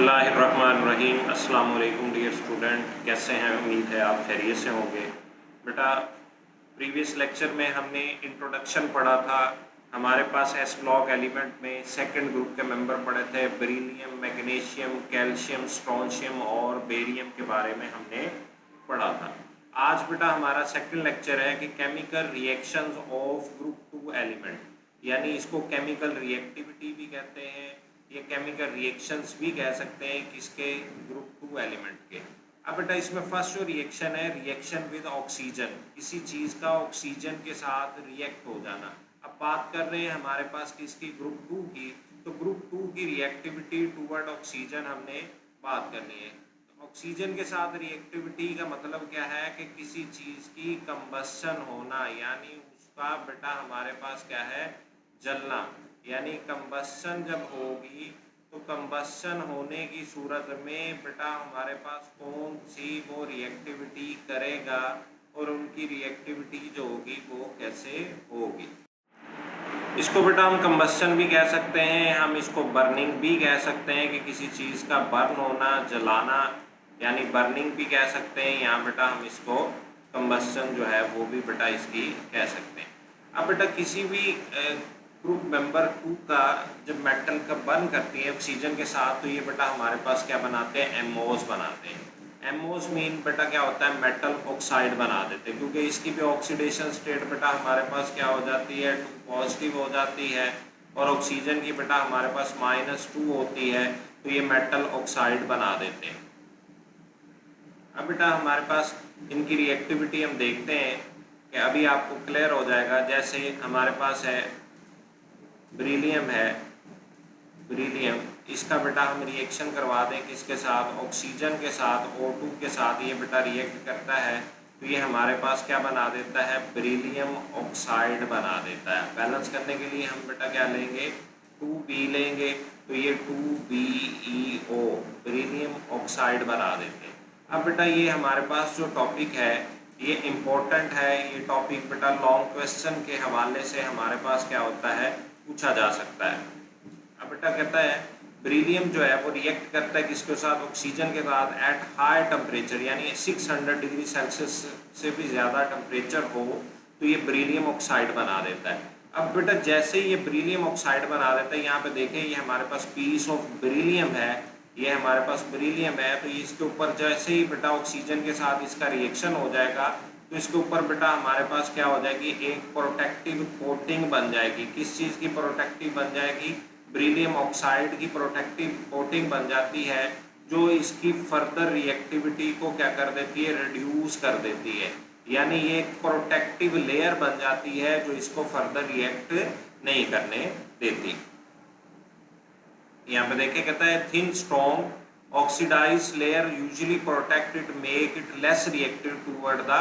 बिस्मिल्लाहिर्रहमानिर्रहीम। अस्सलाम वालेकुम डियर स्टूडेंट, कैसे हैं? उम्मीद है आप खैरियत से होंगे। बेटा, प्रीवियस लेक्चर में हमने इंट्रोडक्शन पढ़ा था। हमारे पास एस ब्लॉक एलिमेंट में सेकंड ग्रुप के मेंबर पढ़े थे। बेरिलियम, मैग्नीशियम, कैल्शियम, स्ट्रोंशियम और बेरियम के बारे में हमने पढ़ा था। आज बेटा हमारा सेकंड लेक्चर है कि chemical reactions of group 2 element, यानी इसको केमिकल रिएक्टिविटी भी कहते हैं, ये केमिकल रिएक्शंस भी कह सकते हैं किसके, ग्रुप 2 एलिमेंट के। अब बेटा इसमें फर्स्ट जो रिएक्शन है, रिएक्शन विद ऑक्सीजन, किसी चीज़ का ऑक्सीजन के साथ रिएक्ट हो जाना। अब बात कर रहे हैं हमारे पास किसकी, ग्रुप 2 की। तो ग्रुप 2 की रिएक्टिविटी टूवर्ड ऑक्सीजन हमने बात करनी है। तो ऑक्सीजन के साथ रिएक्टिविटी का मतलब क्या है कि किसी चीज़ की कंबस्शन होना, यानी उसका बेटा हमारे पास क्या है, जलना। यानी कंबस्शन जब होगी तो कंबस्शन होने की सूरत में बेटा हमारे पास कौन सी वो रिएक्टिविटी करेगा और उनकी रिएक्टिविटी जो होगी वो कैसे होगी। इसको बेटा हम कंबस्शन भी कह सकते हैं, हम इसको बर्निंग भी कह सकते हैं कि किसी चीज़ का बर्न होना, जलाना, यानी बर्निंग भी कह सकते हैं। यहाँ बेटा हम इसको कंबस्शन जो है वो भी बेटा इसकी कह सकते हैं। अब बेटा किसी भी ग्रुप मेंबर 2 का जब मेटल का बर्न करती है ऑक्सीजन के साथ, तो ये बेटा हमारे पास क्या बनाते हैं, एमओज बनाते हैं। एमओज मीन बेटा क्या होता है, मेटल ऑक्साइड बना देते हैं, क्योंकि इसकी भी ऑक्सीडेशन स्टेट बेटा हमारे पास क्या हो जाती है, 2 पॉजिटिव हो जाती है, और ऑक्सीजन की बेटा हमारे पास -2 होती है, तो ये मेटल ऑक्साइड बना देते हैं। अब बेटा हमारे पास इनकी रिएक्टिविटी हम देखते हैं कि अभी आपको क्लियर हो जाएगा। जैसे हमारे पास है बेरिलियम है, बेरिलियम, इसका बेटा हम रिएक्शन करवा दें किसके साथ, ऑक्सीजन के साथ, O2 के साथ, ये बेटा रिएक्ट करता है तो ये हमारे पास क्या बना देता है, बेरिलियम ऑक्साइड बना देता है। बैलेंस करने के लिए हम बेटा क्या लेंगे, 2B लेंगे, तो ये 2BeO बेरिलियम ऑक्साइड बना देते हैं। अब बेटा ये हमारे पास जो टॉपिक है ये इम्पोर्टेंट है। ये टॉपिक बेटा लॉन्ग क्वेश्चन के हवाले से हमारे पास क्या होता है, पूछा जा सकता है। अब बेटा कहता है बेरिलियम जो है वो रिएक्ट करता है किसके साथ, ऑक्सीजन के साथ एट हाई टेम्परेचर, यानी 600 डिग्री सेल्सियस से भी ज़्यादा टेम्परेचर हो तो ये बेरिलियम ऑक्साइड बना देता है। अब बेटा जैसे ही ये बेरिलियम ऑक्साइड बना देता है, यहाँ पे देखें ये हमारे पास पीस ऑफ बेरिलियम है, ये हमारे पास बेरिलियम है, तो इसके ऊपर जैसे ही बेटा ऑक्सीजन के साथ इसका रिएक्शन हो जाएगा तो इसके ऊपर बेटा हमारे पास क्या हो जाएगी, एक प्रोटेक्टिव कोटिंग बन जाएगी। किस चीज़ की प्रोटेक्टिव बन जाएगी, बेरिलियम ऑक्साइड की प्रोटेक्टिव कोटिंग बन जाती है, जो इसकी फर्दर रिएक्टिविटी को क्या कर देती है, रिड्यूस कर देती है। यानी ये एक प्रोटेक्टिव लेयर बन जाती है जो इसको फर्दर रिएक्ट नहीं करने देती। यहाँ पे देखें कहता है thin strong oxidize layer usually protect it, make it less reactive toward the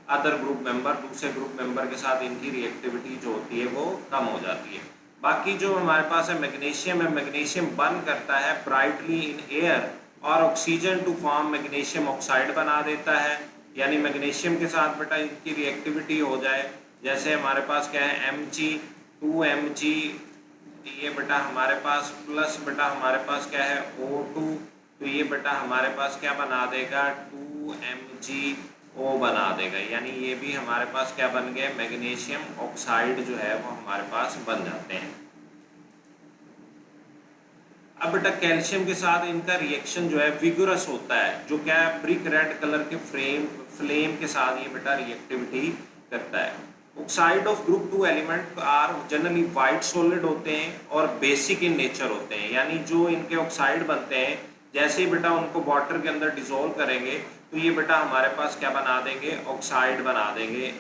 other group member. दूसरे ग्रुप मेंबर के साथ इनकी रिएक्टिविटी जो होती है वो कम हो जाती है। बाकी जो हमारे पास है मैग्नीशियम है, मैग्नीशियम बर्न करता है ब्राइटली इन एयर और oxygen to form magnesium oxide बना देता है। यानी मैग्नीशियम के साथ बेटा इनकी रिएक्टिविटी हो जाए, जैसे हमारे पास क्या है Mg2Mg, ये बेटा हमारे पास प्लस बेटा हमारे पास क्या है O2, तो ये बेटा हमारे पास क्या बना देगा, 2MgO बना देगा। यानी ये भी हमारे पास क्या बन गए, मैग्नीशियम ऑक्साइड जो है वो हमारे पास बन जाते हैं। अब बेटा कैल्शियम के साथ इनका रिएक्शन जो है विगरस होता है, जो क्या है ब्रिक रेड कलर के फ्लेम के साथ ये बेटा रिएक्टिविटी करता है। Oxide of group 2 element are generally white solid होते हैं और बेसिक इन नेचर होते हैं। यानी जो इनके ऑक्साइड बनते हैं, जैसे ही बेटा उनको वाटर के अंदर डिसॉल्व करेंगे तो ये बेटा हमारे पास क्या बना देंगे, ऑक्साइड बना देंगे।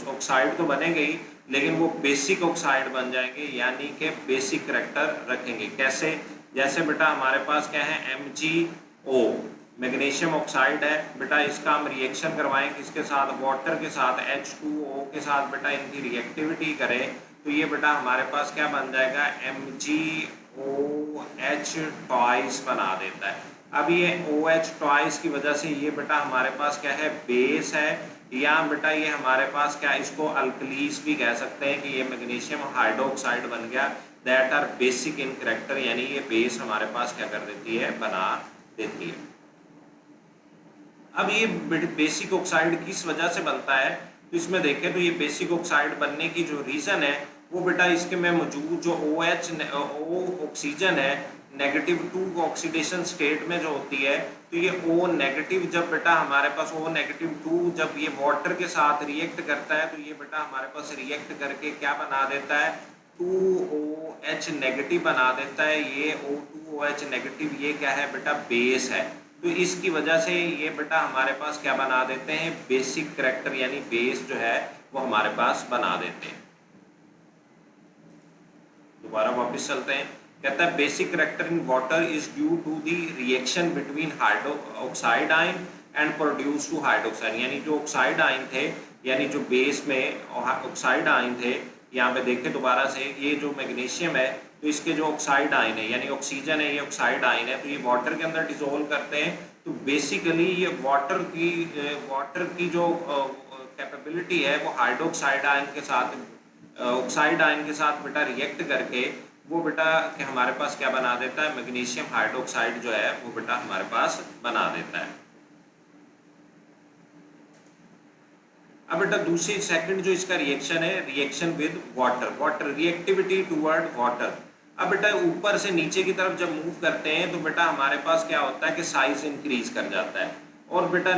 ऑक्साइड तो बनेंगे ही, लेकिन वो बेसिक ऑक्साइड बन जाएंगे, यानी कि बेसिक करैक्टर रखेंगे। कैसे, जैसे बेटा हमारे पास क्या है MgO मैग्नीशियम ऑक्साइड है, बेटा इसका हम रिएक्शन करवाएं किसके साथ, वाटर के साथ, H2O के साथ, बेटा इनकी रिएक्टिविटी करें तो ये बेटा हमारे पास क्या बन जाएगा, MgOH ट्वाइस बना देता है। अब ये OH ट्वाइस की वजह से ये बेटा हमारे पास क्या है, बेस है, या बेटा ये हमारे पास क्या, इसको अल्कलीस भी कह सकते हैं कि ये मैग्नीशियम हाइड्रोक्साइड बन गया। That are basic in character, यानी ये बेस हमारे पास क्या कर देती है, बना देती है। अब ये बेसिक ऑक्साइड किस वजह से बनता है, तो इसमें देखें तो ये बेसिक ऑक्साइड बनने की जो रीज़न है वो बेटा इसके में मौजूद जो O ऑक्सीजन है -2 ऑक्सीडेशन स्टेट में जो होती है, तो ये O- जब बेटा हमारे पास O-2 जब ये वाटर के साथ रिएक्ट करता है, तो ये बेटा हमारे पास रिएक्ट करके क्या बना देता है, 2OH- बना देता है। ये O2OH- ये क्या है बेटा, बेस है। तो इसकी वजह से ये बेटा हमारे पास क्या बना देते हैं, बेसिक करैक्टर यानी बेस जो है वो हमारे पास बना देते हैं। दोबारा वापस चलते हैं, कहता है basic character in water is due to the reaction between hydroxide ion and produce to hydroxide, यानी जो ऑक्साइड आयन थे, यानी जो बेस में ऑक्साइड आयन थे, यहाँ पे देखें दोबारा से, ये जो मैग्नीशियम है तो इसके जो ऑक्साइड आयन है यानी ऑक्सीजन है, ये ऑक्साइड आयन है, तो ये वाटर के अंदर डिसोल्व करते हैं। तो बेसिकली ये वाटर की जो कैपेबिलिटी है वो हाइड्रोक्साइड आयन के साथ, ऑक्साइड आयन के साथ बेटा रिएक्ट करके वो बेटा कि हमारे पास क्या बना देता है, मैग्नीशियम हाइड्रोक्साइड जो है वो बेटा हमारे पास बना देता है। अब बेटा दूसरी सेकंड जो इसका रिएक्शन है, reaction with water reactivity toward water. अब बेटा ऊपर से नीचे की तरफ जब मूव करते हैं तो बेटा हमारे पास क्या होता है कि साइज इंक्रीज कर जाता है। और बेटा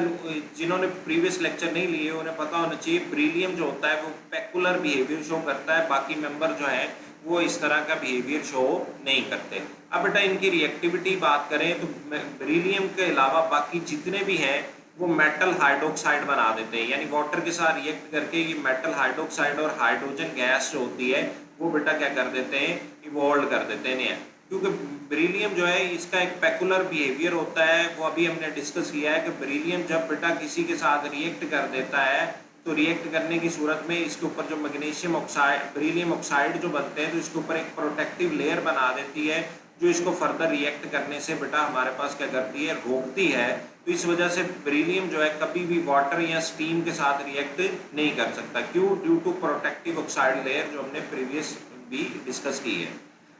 जिन्होंने प्रीवियस लेक्चर नहीं लिए उन्हें पता होना चाहिए, बेरिलियम जो होता है वो पेकुलर बिहेवियर शो करता है, बाकी मेंबर जो है वो इस तरह का बिहेवियर शो नहीं करते। अब बेटा इनकी रिएक्टिविटी बात करें तो बेरिलियम के अलावा बाकी जितने भी हैं वो मेटल हाइड्रोक्साइड बना देते हैं, यानी वाटर के साथ रिएक्ट करके ये मेटल हाइड्रोक्साइड और हाइड्रोजन गैस जो होती है वो बेटा क्या कर देते हैं, इवॉल्व कर देते हैं। क्योंकि बेरिलियम जो है इसका एक पेकुलर बिहेवियर होता है, वो अभी हमने डिस्कस किया है कि बेरिलियम जब बेटा किसी के साथ रिएक्ट कर देता है तो रिएक्ट करने की सूरत में इसके ऊपर जो मैग्नीशियम ऑक्साइड, बेरिलियम ऑक्साइड जो बनते हैं तो इसके ऊपर एक प्रोटेक्टिव लेयर बना देती है जो इसको फर्दर रिएक्ट करने से बेटा हमारे पास क्या करती है, रोकती है। तो इस वजह से बेरिलियम जो है कभी भी वाटर या स्टीम के साथ रिएक्ट नहीं कर सकता। क्यों? Due to protective oxide layer जो हमने प्रीवियस भी डिस्कस की है।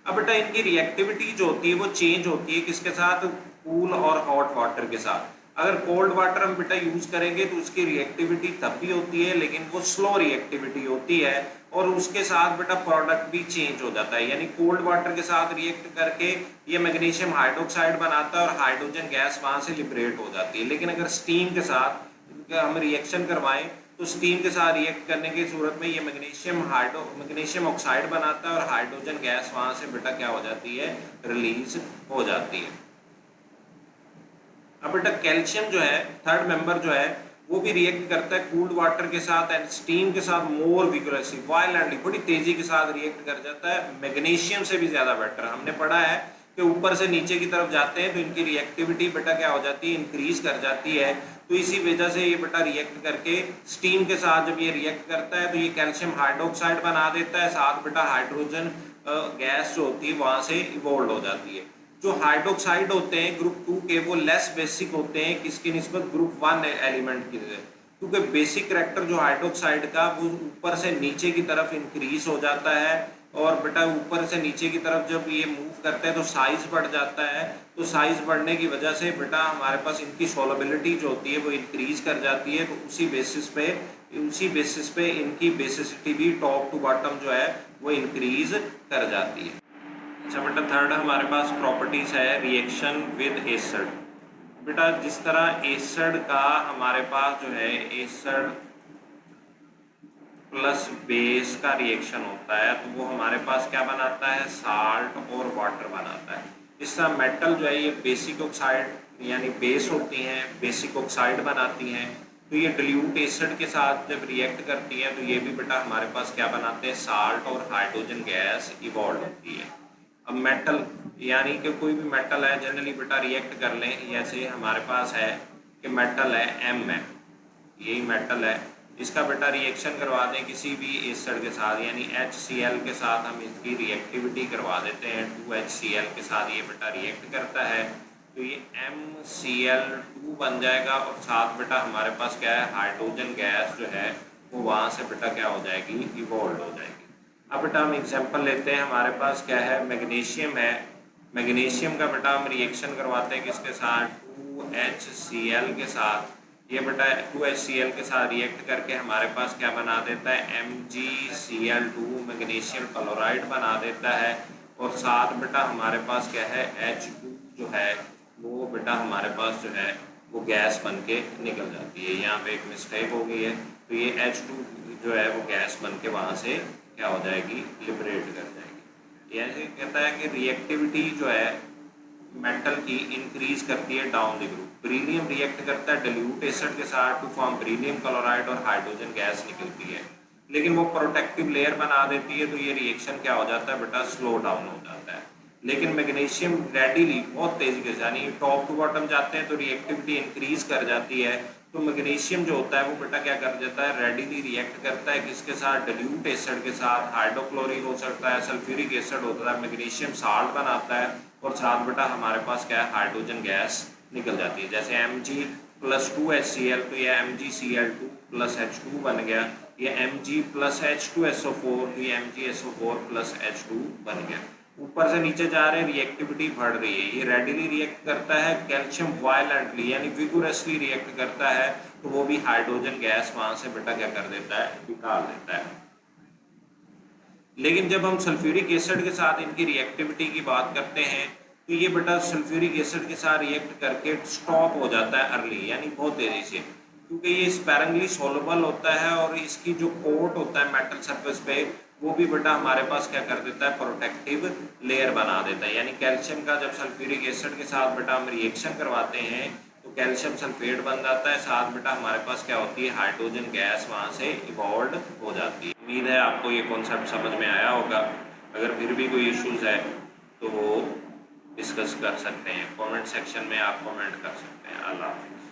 अब बेटा इनकी रिएक्टिविटी जो होती है वो चेंज होती है किसके साथ, कूल और हॉट वाटर के साथ। अगर कोल्ड वाटर हम बेटा यूज करेंगे तो उसकी रिएक्टिविटी तब भी होती है लेकिन वो स्लो रिएक्टिविटी होती है और उसके साथ बेटा प्रोडक्ट भी चेंज हो जाता है। यानी कोल्ड वाटर के साथ रिएक्ट करके ये मैग्नीशियम हाइड्रोक्साइड बनाता है और हाइड्रोजन गैस वहां से लिबरेट हो जाती है। लेकिन अगर स्टीम के साथ हम रिएक्शन करवाएं तो स्टीम के साथ रिएक्ट करने की सूरत में ये मैग्नीशियम ऑक्साइड बनाता है और हाइड्रोजन गैस वहां से बेटा क्या हो जाती है, रिलीज हो जाती है। अब बेटा कैल्शियम जो है थर्ड मेंबर जो है वो भी रिएक्ट करता है कूल्ड वाटर के साथ एंड स्टीम के साथ मोर विगोरसली, वायलेंटली, बड़ी तेजी के साथ रिएक्ट कर जाता है, मैग्नीशियम से भी ज्यादा बेटर। हमने पढ़ा है कि ऊपर से नीचे की तरफ जाते हैं तो इनकी रिएक्टिविटी बेटा क्या हो जाती है, इंक्रीज कर जाती है। तो इसी वजह से ये बेटा रिएक्ट करके स्टीम के साथ जब ये रिएक्ट करता है तो ये कैल्शियम हाइड्रोक्साइड बना देता है, साथ बेटा हाइड्रोजन गैस जो होती है वहां से इवोल्व हो जाती है। जो हाइड्रोक्साइड होते हैं ग्रुप 2 के वो लेस बेसिक होते हैं किसकी निस्बत, ग्रुप 1 एलिमेंट की, क्योंकि बेसिक करैक्टर जो हाइड्रोक्साइड का वो ऊपर से नीचे की तरफ इंक्रीज हो जाता है और बेटा ऊपर से नीचे की तरफ जब ये मूव करते हैं तो साइज बढ़ जाता है। तो साइज बढ़ने की वजह से बेटा हमारे पास इनकी सोलेबिलिटी जो होती है वो इंक्रीज कर जाती है। तो उसी बेसिस पे इनकी बेसिसिटी भी टॉप टू बॉटम जो है वो इंक्रीज कर जाती है। अच्छा बेटा थर्ड हमारे पास प्रॉपर्टीज है रिएक्शन विद एसिड। बेटा जिस तरह एसिड का हमारे पास जो है एसिड प्लस बेस का रिएक्शन होता है तो वो हमारे पास क्या बनाता है, साल्ट और वाटर बनाता है। इस तरह मेटल जो है ये बेसिक ऑक्साइड यानी बेस होती हैं, बेसिक ऑक्साइड बनाती हैं। तो ये डिल्यूट एसिड के साथ जब रिएक्ट करती है तो ये भी बेटा हमारे पास क्या बनाते हैं, साल्ट और हाइड्रोजन गैस इवॉल्व होती है। अब मेटल यानी कि कोई भी मेटल है जनरली बेटा रिएक्ट कर लें, जैसे हमारे पास है कि मेटल है एम है, यही मेटल है, इसका बेटा रिएक्शन करवा दें किसी भी एसिड के साथ यानी HCl के साथ हम इसकी रिएक्टिविटी करवा देते हैं 2HCl के साथ, ये बेटा रिएक्ट करता है तो ये MCl2 बन जाएगा और साथ बेटा हमारे पास क्या है, हाइड्रोजन गैस जो है वो वहाँ से बेटा क्या हो जाएगी, इवॉल्व हो जाएगी। अब बेटा हम एग्जांपल लेते हैं, हमारे पास क्या है, मैग्नीशियम है। मैग्नीशियम का बेटा हम रिएक्शन करवाते हैं किसके साथ, 2HCl के साथ। ये बेटा 2HCl के साथ रिएक्ट करके हमारे पास क्या बना देता है, MgCl2 मैग्नीशियम क्लोराइड बना देता है। और साथ बेटा हमारे पास क्या है, H2 जो है वो बेटा हमारे पास जो है वो गैस बन के निकल जाती है। यहाँ पे एक मिस्टेक हो गई है, तो ये H2 जो है वो गैस बन के वहाँ से क्या हो जाएगी, लिबरेट कर जाएगी। यानी कहता है कि रिएक्टिविटी जो है मेटल की इंक्रीज करती है down the group. Beryllium react करता है डिल्यूट एसिड के साथ टू फॉर्म बेरिलियम क्लोराइड और हाइड्रोजन गैस निकलती है, लेकिन वो प्रोटेक्टिव लेयर बना देती है, तो ये रिएक्शन क्या हो जाता है बेटा, स्लो डाउन हो जाता है। लेकिन मैग्नीशियम रेडिली बहुत तेजी के, यानी टॉप टू बॉटम जाते हैं तो रिएक्टिविटी इंक्रीज कर जाती है। तो मैग्नीशियम जो होता है वो बेटा क्या कर देता है, रेडिली रिएक्ट करता है किसके साथ, डिल्यूट एसिड के साथ। हाइड्रोक्लोरिक हो सकता है, सल्फ्यूरिक एसिड होता है, मैग्नीशियम साल्ट बनाता है, और साथ बेटा हमारे पास क्या है, हाइड्रोजन गैस निकल जाती है। जैसे Mg+2HCl, तो ये MgCl2+H2 बन गया। ये Mg+H2SO4, तो ये MgSO4+H2 बन गया। ऊपर से नीचे जा रहे हैं, रिएक्टिविटी बढ़ रही है, ये रेडिली रिएक्ट करता है, कैल्शियम वायलेंटली यानी विगोरसली रिएक्ट करता है, तो वो भी हाइड्रोजन गैस वहां से बेटा क्या कर देता है, निकाल देता है। लेकिन जब हम सल्फ्यूरिक एसिड के साथ इनकी रिएक्टिविटी की बात करते हैं, तो ये बेटा सल्फ्यूरिक एसिड के साथ रिएक्ट करके स्टॉप हो जाता है अर्ली, यानी बहुत तेजी से, क्योंकि ये स्पैरेंगली सोलबल होता है और इसकी जो कोट होता है मेटल सरफेस पे, वो भी बेटा हमारे पास क्या कर देता है, प्रोटेक्टिव लेयर बना देता है। यानी कैल्शियम का जब सल्फ्यूरिक एसिड के साथ बेटा हम रिएक्शन करवाते हैं तो कैल्शियम सल्फेट बन जाता है, साथ बेटा हमारे पास क्या होती है, हाइड्रोजन गैस वहाँ से इवॉल्व हो जाती है। उम्मीद है आपको ये कॉन्सेप्ट समझ में आया होगा। अगर फिर भी कोई इश्यूज है तो वो डिस्कस कर सकते हैं, कमेंट सेक्शन में आप कमेंट कर सकते हैं। अल्लाह हाफिज़।